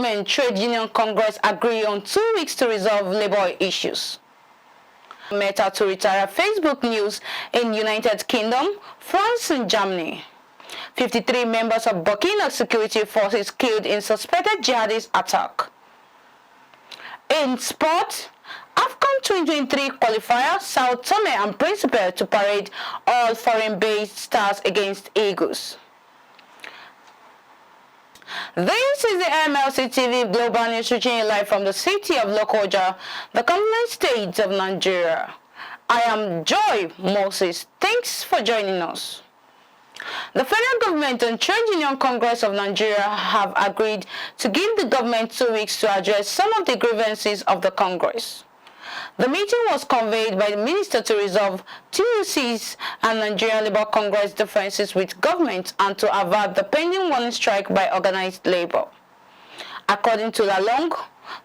Government Trade Union Congress agree on 2 weeks to resolve labor issues. Meta to retire Facebook news in United Kingdom, France and Germany. 53 members of Burkina security forces killed in suspected jihadist attack. In sport, AFCON 2023 qualifier saw Tome and Príncipe to parade all foreign-based stars against Eagles. This is the MLC TV Global News reaching you live from the city of Lokoja, the continental state of Nigeria. I am Joy Moses. Thanks for joining us. The federal government and Trade Union Congress of Nigeria have agreed to give the government 2 weeks to address some of the grievances of the Congress. The meeting was convened by the minister to resolve TUC's and Nigerian Labour Congress differences with government and to avert the pending warning strike by organized labor. According to Lalong,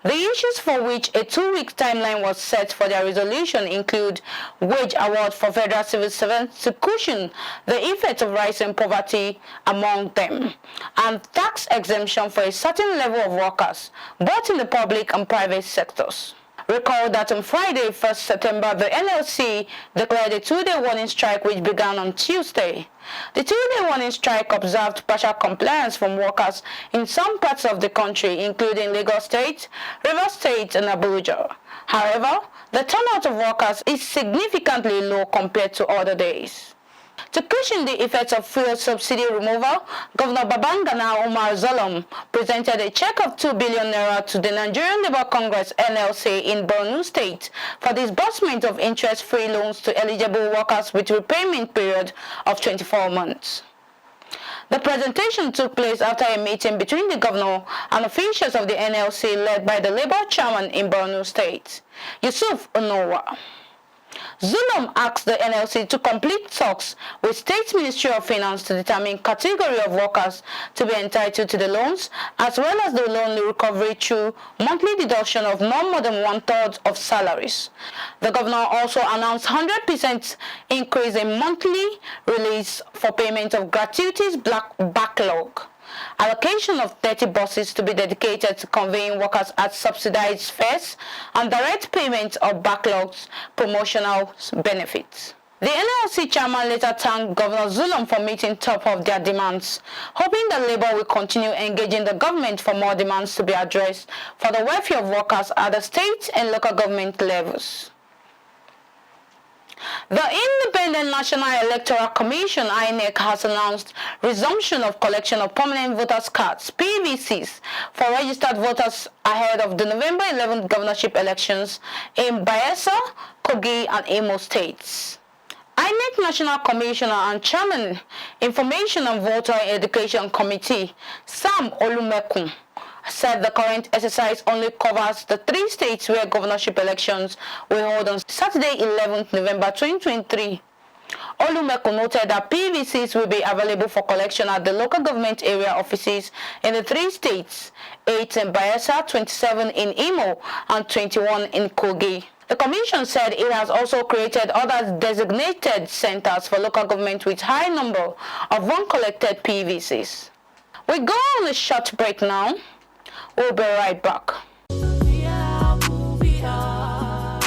the issues for which a 2-week timeline was set for their resolution include wage award for federal civil servants to cushion the effect of rising poverty among them, and tax exemption for a certain level of workers, both in the public and private sectors. Recall that on Friday, 1st September, the MLC declared a 2-day warning strike which began on Tuesday. The 2-day warning strike observed partial compliance from workers in some parts of the country, including Lagos State, Rivers State, and Abuja. However, the turnout of workers is significantly low compared to other days. To cushion the effects of fuel subsidy removal, Governor Babangana Umar Zulum presented a check of 2 billion naira to the Nigerian Labour Congress NLC in Borno State for disbursement of interest-free loans to eligible workers with repayment period of 24 months. The presentation took place after a meeting between the governor and officials of the NLC led by the Labour chairman in Borno State, Yusuf Onowa. Zulum asked the NLC to complete talks with State Ministry of Finance to determine category of workers to be entitled to the loans, as well as the loan recovery through monthly deduction of no more than 1/3 of salaries. The governor also announced 100% increase in monthly release for payment of gratuities backlog. Allocation of 30 buses to be dedicated to conveying workers at subsidized fares, and direct payment of backlogs promotional benefits. The NLC chairman later thanked Governor Zulum for meeting top of their demands, hoping that Labour will continue engaging the government for more demands to be addressed for the welfare of workers at the state and local government levels. The Independent National Electoral Commission INEC has announced resumption of collection of permanent voters' cards (PVCs) for registered voters ahead of the November 11th governorship elections in Bayelsa, Kogi, and Imo states. INEC National Commissioner and Chairman, Information and Voter Education Committee, Sam Olumekun, said the current exercise only covers the 3 states where governorship elections will hold on Saturday, 11th November 2023. Olumeko noted that PVCs will be available for collection at the local government area offices in the 3 states, 8 in Bayelsa, 27 in Imo, and 21 in Kogi. The Commission said it has also created other designated centers for local government with high number of uncollected PVCs. We go on a short break now. We'll be right back. We are who we are.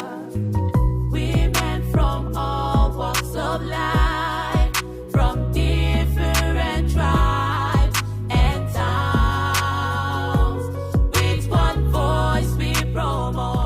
Women from all walks of life, from different tribes and towns. With one voice we promote.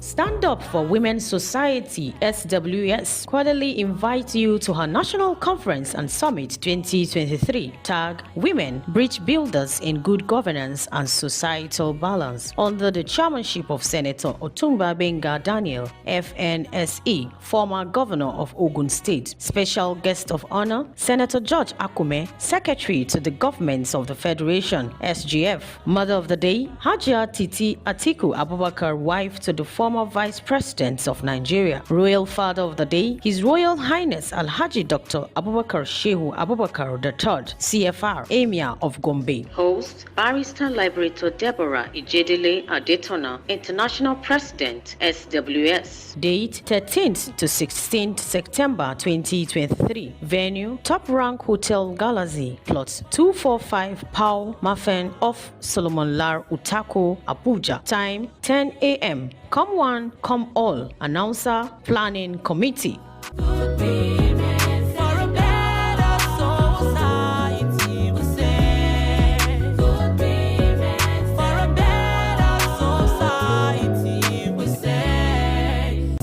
Stand Up for Women's Society (SWS) cordially invites you to her National Conference and Summit 2023. Tag Women Bridge Builders in Good Governance and Societal Balance under the chairmanship of Senator Otumba Benga Daniel, FNSE, former governor of Ogun State. Special guest of honor, Senator George Akume, Secretary to the Governments of the Federation, SGF. Mother of the Day, Hajia Titi Atiku Abubakar, wife to the former Vice Presidents of Nigeria. Royal Father of the Day, His Royal Highness Alhaji Dr. Abubakar Shehu Abubakar III, CFR, Emir of Gombe. Host, Barrister Liberator Deborah Ijedele Adetona, International President, SWS. Date 13th to 16th September 2023. Venue, Top Rank Hotel Galaxy, Plot 245 Pau Mafen off Solomon Lar Utako, Abuja. Time 10 a.m. Come one, come all. Announcer, Planning Committee. Good women for a better society, we say. Good women for a better society, we say.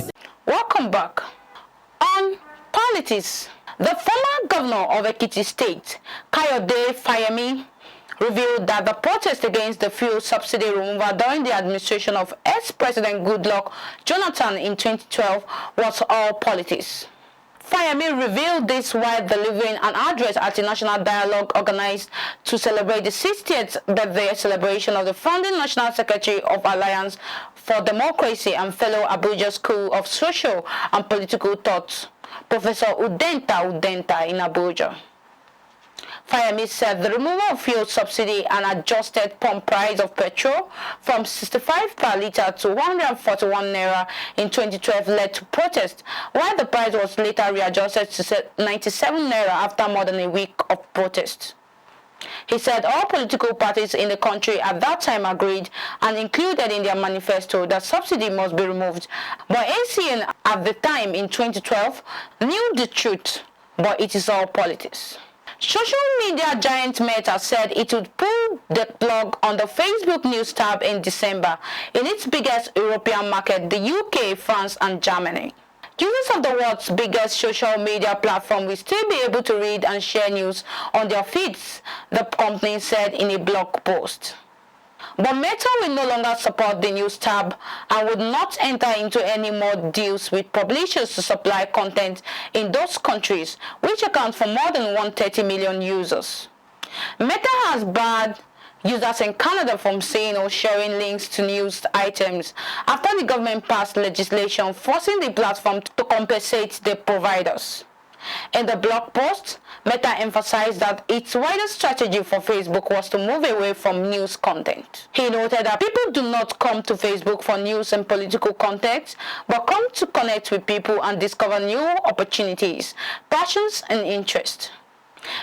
Welcome back. On politics, the former governor of Ekiti State, Fayemi, revealed that the protest against the fuel subsidy removal during the administration of ex-President Goodluck Jonathan in 2012 was all politics. Fayemi revealed this while delivering an address at a national dialogue organized to celebrate the 60th birthday celebration of the founding National Secretary of Alliance for Democracy and fellow Abuja School of Social and Political Thought, Professor Udenta in Abuja. Fayemi said the removal of fuel subsidy and adjusted pump price of petrol from 65 per litre to 141 naira in 2012 led to protest, while the price was later readjusted to 97 naira after more than a week of protest. He said all political parties in the country at that time agreed and included in their manifesto that subsidy must be removed, but ACN at the time in 2012 knew the truth, but it is all politics. Social media giant Meta said it would pull the plug on the Facebook News tab in December in its biggest European market, the UK, France, and Germany. Users of the world's biggest social media platform will still be able to read and share news on their feeds, the company said in a blog post. But Meta will no longer support the news tab and would not enter into any more deals with publishers to supply content in those countries, which account for more than 130 million users. Meta has barred users in Canada from seeing or sharing links to news items after the government passed legislation forcing the platform to compensate the providers. In the blog post, Meta emphasized that its wider strategy for Facebook was to move away from news content. He noted that people do not come to Facebook for news and political content, but come to connect with people and discover new opportunities, passions, and interests.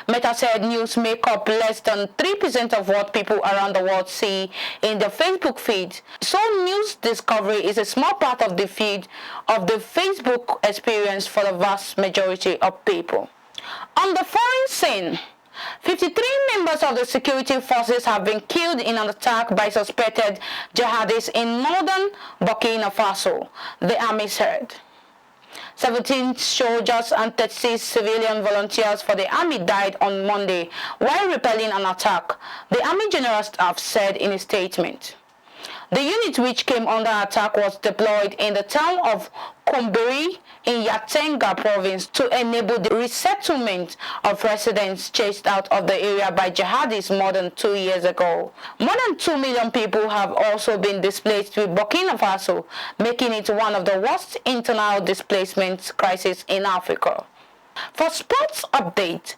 Meta said news make up less than 3% of what people around the world see in their Facebook feed, so news discovery is a small part of the feed of the Facebook experience for the vast majority of people. On the foreign scene, 53 members of the security forces have been killed in an attack by suspected jihadists in northern Burkina Faso, the army said. 17 soldiers and 36 civilian volunteers for the army died on Monday while repelling an attack, the Army General Staff said in a statement. The unit which came under attack was deployed in the town of Komberi in Yatenga province to enable the resettlement of residents chased out of the area by jihadists more than 2 years ago. More than 2 million people have also been displaced with Burkina Faso, making it one of the worst internal displacement crises in Africa. For sports update,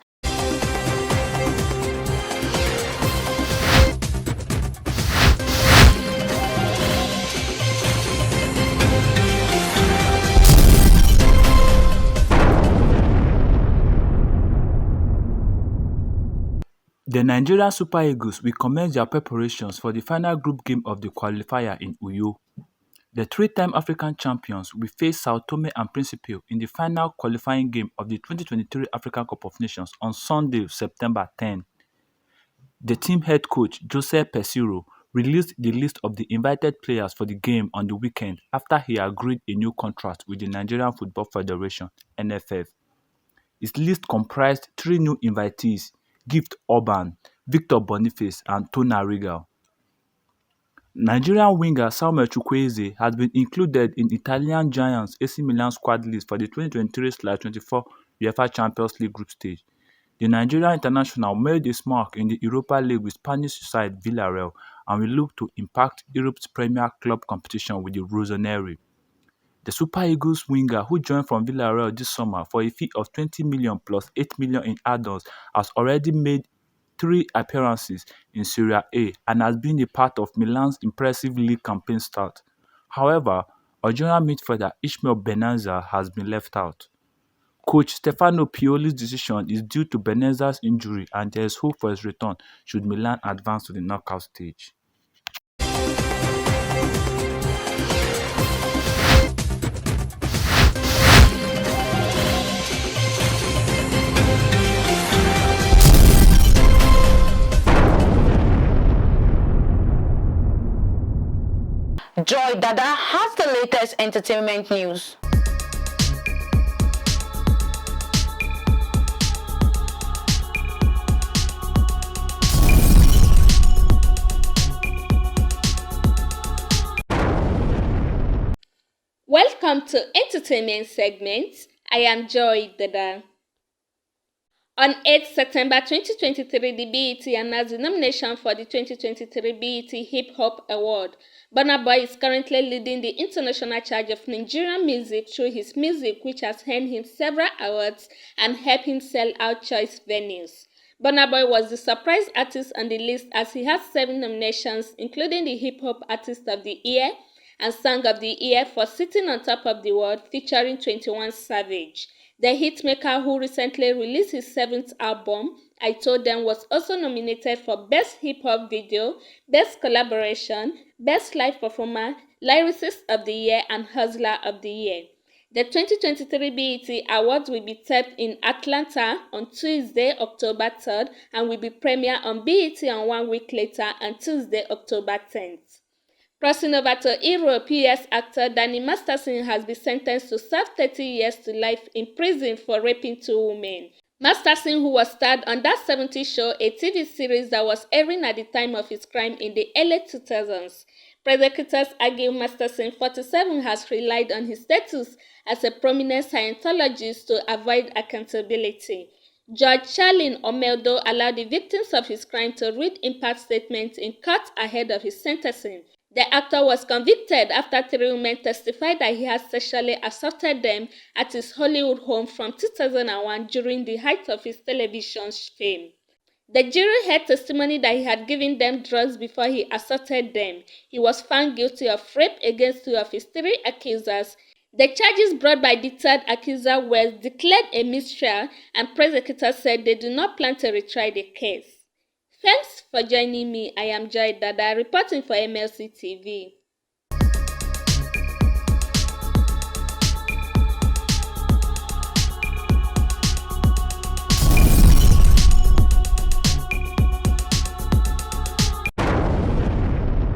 The Nigerian Super Eagles will commence their preparations for the final group game of the qualifier in Uyo. The three-time African champions will face Sao Tome and Príncipe in the final qualifying game of the 2023 African Cup of Nations on Sunday, September 10. The team head coach, Joseph Pesiro, released the list of the invited players for the game on the weekend after he agreed a new contract with the Nigerian Football Federation, NFF. His list comprised 3 new invitees, Gift Orban, Victor Boniface, and Tona Regal. Nigerian winger Samuel Chukwueze has been included in Italian giants AC Milan squad list for the 2023/24 UEFA Champions League group stage. The Nigerian international made his mark in the Europa League with Spanish side Villarreal and will look to impact Europe's premier club competition with the Rossoneri. The Super Eagles winger, who joined from Villarreal this summer for a fee of 20 million plus 8 million in add-ons, has already made 3 appearances in Serie A and has been a part of Milan's impressive league campaign start. However, Algerian midfielder Ismael Benazza has been left out. Coach Stefano Pioli's decision is due to Benazza's injury, and there is hope for his return should Milan advance to the knockout stage. Joy Dada has the latest entertainment news. Welcome to Entertainment Segment. I am Joy Dada. On 8 September 2023, the BET announced the nomination for the 2023 BET Hip Hop Award. Burna Boy is currently leading the international charge of Nigerian music through his music, which has earned him several awards and helped him sell out choice venues. Burna Boy was the surprise artist on the list as he has 7 nominations, including the Hip Hop Artist of the Year and Song of the Year for Sitting on Top of the World, featuring 21 Savage. The hitmaker, who recently released his 7th album, I Told Them, was also nominated for Best Hip Hop Video, Best Collaboration, Best Live Performer, Lyricist of the Year, and Hustler of the Year. The 2023 BET Awards will be tapped in Atlanta on Tuesday, October 3rd, and will be premiered on BET on 1 week later on Tuesday, October 10th. Crossing over to Europe, US actor Danny Masterson has been sentenced to serve 30 years to life in prison for raping 2 women. Masterson, who was starred on That 70s Show, a TV series that was airing at the time of his crime in the early 2000s. Prosecutors argue Masterson, 47, has relied on his status as a prominent Scientologist to avoid accountability. Judge Charlene Omeldo allowed the victims of his crime to read impact statements in court ahead of his sentencing. The actor was convicted after 3 women testified that he had sexually assaulted them at his Hollywood home from 2001 during the height of his television fame. The jury heard testimony that he had given them drugs before he assaulted them. He was found guilty of rape against 2 of his 3 accusers. The charges brought by the 3rd accuser were declared a mistrial, and prosecutors said they do not plan to retry the case. Thanks for joining me. I am Joy Dada, reporting for MLC TV.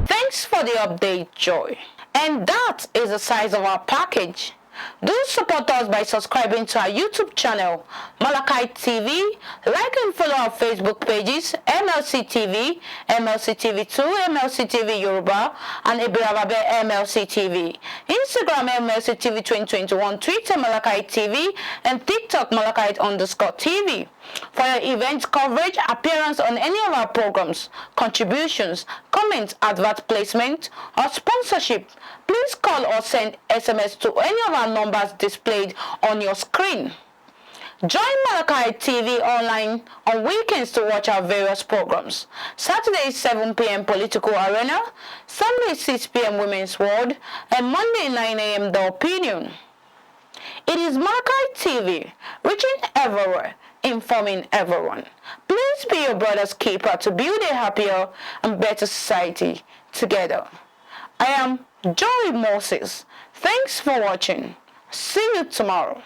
Thanks for the update, Joy. And that is the size of our package. Do support us by subscribing to our YouTube channel, Malachite TV, like and follow our Facebook pages, MLC TV, MLC TV2, MLC TV Yoruba, and Ibirababe MLC TV, Instagram MLC TV 2021, Twitter Malachite TV, and TikTok Malachite_TV. For your event coverage, appearance on any of our programs, contributions, comments, advert placement, or sponsorship, please call or send SMS to any of our numbers displayed on your screen. Join Malachite TV online on weekends to watch our various programs. Saturday 7 p.m. Political Arena, Sunday 6 p.m. Women's World, and Monday 9 a.m. The Opinion. It is Malachite TV, reaching everywhere, informing everyone. Please be your brother's keeper to build a happier and better society together. I am Joy Moses. Thanks for watching. See you tomorrow.